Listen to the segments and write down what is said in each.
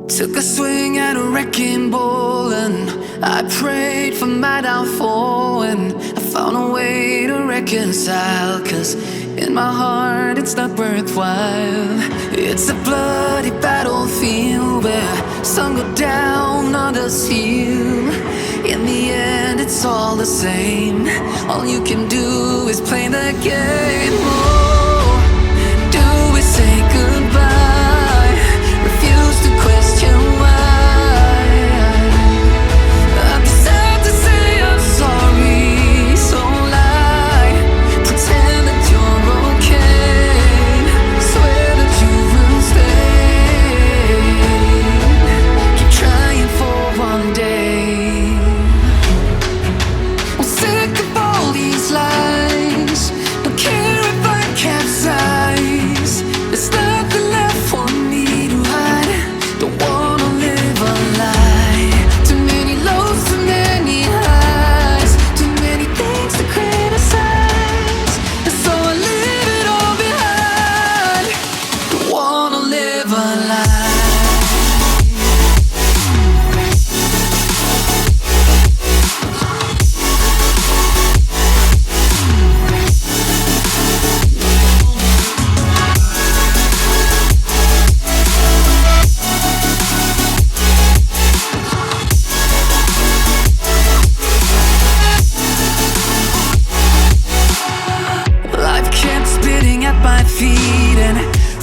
Took a swing at a wrecking ball and I prayed for my downfall, and I found a way to reconcile, 'cause in my heart it's not worthwhile. It's a bloody battlefield where some go down, others heal. In the end it's all the same. All you can do is play the game. Oh, do we say goodbye? Refuse to question why. I'm sad to say I'm sorry, so lie. Pretend that you're okay. Swear that you will stay. Keep trying for one day. I'm sick of all these lies. Don't care if I capsize. There's nothing left for me to hide. Don't wanna live a lie. Too many lows, too many highs. Too many things to criticize. And so I leave it all behind. Don't wanna live a lie. Life kept spitting at my feet and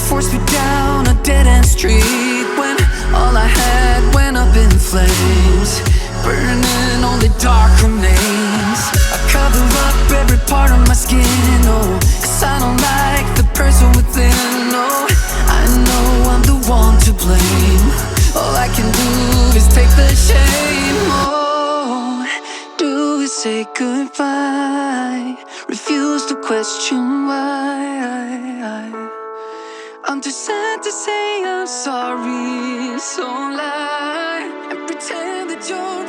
forced me down a dead-end street, when all I had went up in flames, burning only dark remains. I cover up every part of my skin, oh, 'cause I don't like the person within. Oh, I know I'm the one to blame. All I can do is take the shame. Oh, do we say goodbye? Refuse to question why. I'm too sad to say I'm sorry, so lie and pretend that you're